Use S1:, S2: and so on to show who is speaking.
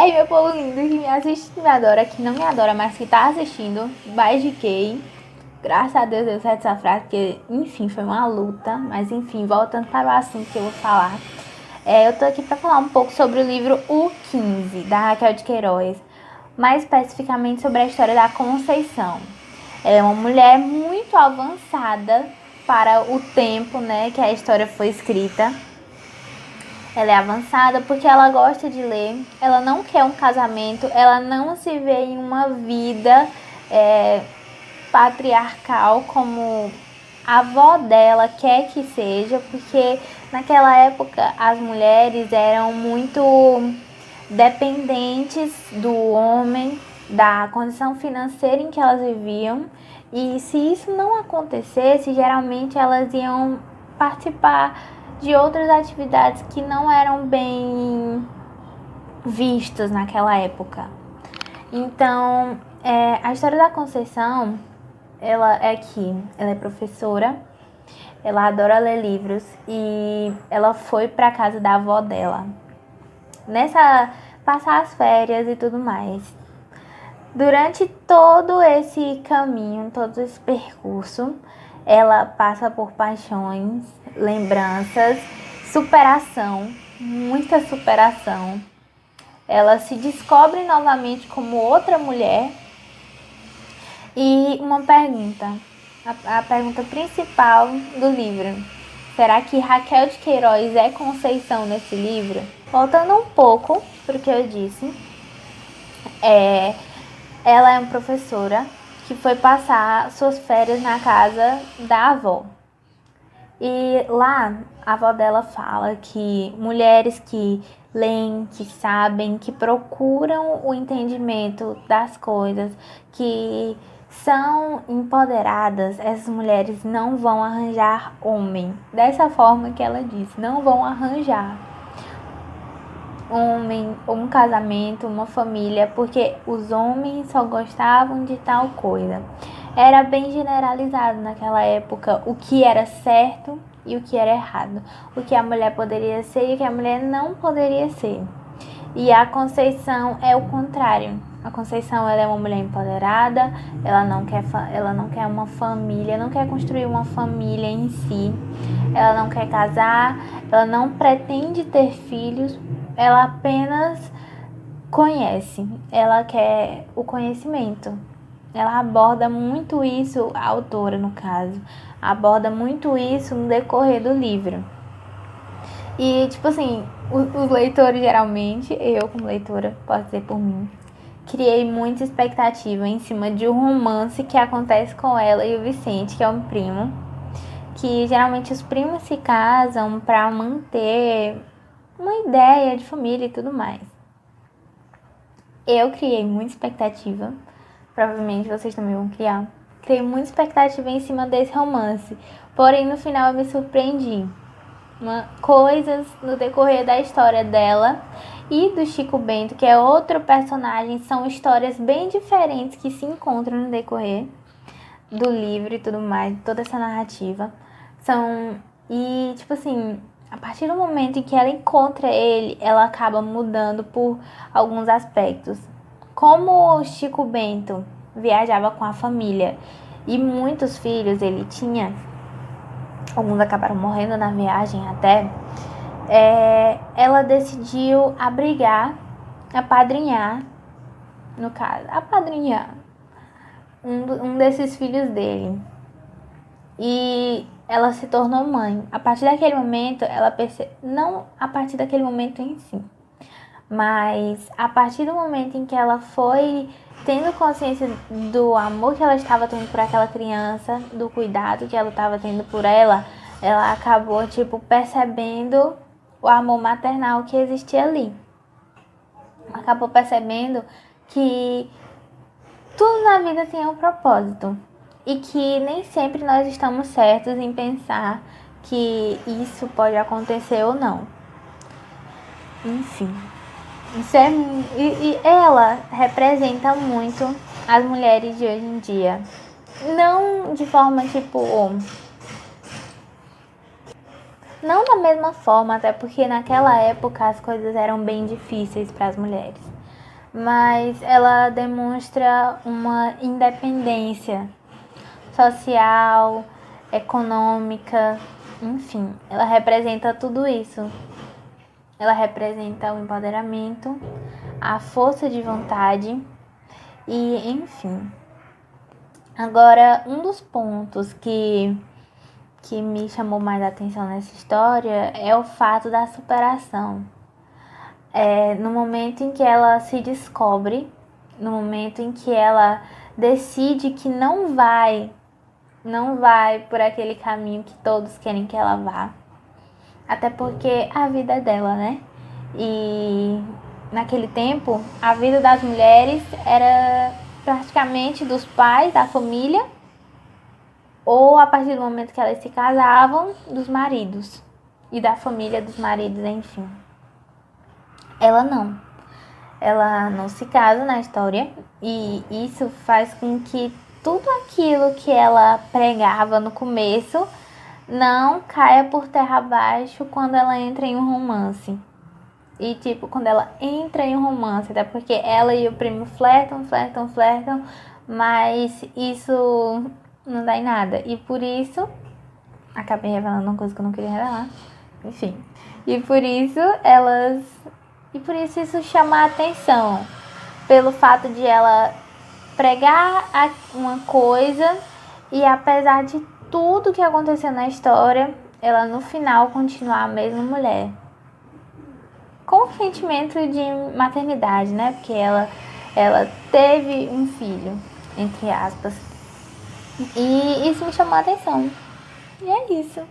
S1: aí, meu povo lindo que me assiste, que me adora, que não me adora, mas que tá assistindo, beijiquei. Graças a Deus deu certo essa frase, porque, enfim, foi uma luta. Mas, enfim, voltando para o assunto que eu vou falar. Eu tô aqui para falar um pouco sobre o livro O 15, da Raquel de Queiroz. Mais especificamente sobre a história da Conceição. Ela é uma mulher muito avançada para o tempo, né, que a história foi escrita. Ela é avançada porque ela gosta de ler, ela não quer um casamento, ela não se vê em uma vida patriarcal como a avó dela quer que seja, porque naquela época as mulheres eram muito dependentes do homem, da condição financeira em que elas viviam, e se isso não acontecesse, geralmente elas iam participar de outras atividades que não eram bem vistas naquela época. Então, a história da Conceição, ela é professora, ela adora ler livros e ela foi para casa da avó dela passar as férias e tudo mais. Durante todo esse caminho, todo esse percurso, ela passa por paixões, lembranças, superação, muita superação. Ela se descobre novamente como outra mulher. E uma pergunta, a pergunta principal do livro: será que Raquel de Queiroz é Conceição nesse livro? Voltando um pouco para o que eu disse, ela é uma professora que foi passar suas férias na casa da avó. E lá a avó dela fala que mulheres que leem, que sabem, que procuram o entendimento das coisas, que são empoderadas, essas mulheres não vão arranjar homem. Dessa forma que ela disse, não vão arranjar homem, um casamento, uma família, porque os homens só gostavam de tal coisa. Era bem generalizado naquela época o que era certo e o que era errado, o que a mulher poderia ser e o que a mulher não poderia ser. E a Conceição é o contrário. A Conceição, ela é uma mulher empoderada, ela não quer uma família, não quer construir uma família em si, ela não quer casar, ela não pretende ter filhos, ela apenas conhece, ela quer o conhecimento. Ela aborda muito isso, a autora no caso, aborda muito isso no decorrer do livro. E, tipo assim, os leitores geralmente, eu como leitora, posso dizer por mim, criei muita expectativa em cima de um romance que acontece com ela e o Vicente, que é um primo, que geralmente os primos se casam pra manter uma ideia de família e tudo mais. Eu criei muita expectativa, provavelmente vocês também vão criar. Criei muita expectativa em cima desse romance, porém no final eu me surpreendi. Coisas no decorrer da história dela e do Chico Bento, que é outro personagem, são histórias bem diferentes que se encontram no decorrer do livro e tudo mais, toda essa narrativa. E, tipo assim, a partir do momento em que ela encontra ele, ela acaba mudando por alguns aspectos. Como o Chico Bento viajava com a família e muitos filhos ele tinha, alguns acabaram morrendo na viagem até, ela decidiu apadrinhar um desses filhos dele. E ela se tornou mãe. A partir daquele momento, não a partir daquele momento em si, mas a partir do momento em que ela foi tendo consciência do amor que ela estava tendo por aquela criança, do cuidado que ela estava tendo por ela, ela acabou, percebendo o amor maternal que existia ali. Acabou percebendo que tudo na vida tem um propósito e que nem sempre nós estamos certos em pensar que isso pode acontecer ou não. Enfim, e ela representa muito as mulheres de hoje em dia. Não de forma não da mesma forma, até porque naquela época as coisas eram bem difíceis para as mulheres. mas ela demonstra uma independência social, econômica, enfim, ela representa tudo isso. Ela representa o empoderamento, a força de vontade e, enfim. Agora, um dos pontos que me chamou mais a atenção nessa história é o fato da superação. No momento em que ela se descobre, no momento em que ela decide que não vai por aquele caminho que todos querem que ela vá. Até porque a vida é dela, né? E naquele tempo, a vida das mulheres era praticamente dos pais, da família, ou a partir do momento que elas se casavam, dos maridos e da família dos maridos, enfim. Ela não se casa na história, e isso faz com que tudo aquilo que ela pregava no começo não caia por terra abaixo quando ela entra em um romance. E tipo, quando ela entra em um romance, até porque ela e o primo flertam, mas isso não dá em nada. E por isso, acabei revelando uma coisa que eu não queria revelar. Enfim. E por isso isso chama a atenção. Pelo fato de ela pregar uma coisa e apesar de tudo que aconteceu na história, ela no final continuar a mesma mulher. Com o sentimento de maternidade, né? Porque ela teve um filho, entre aspas. E isso me chamou a atenção. E é isso.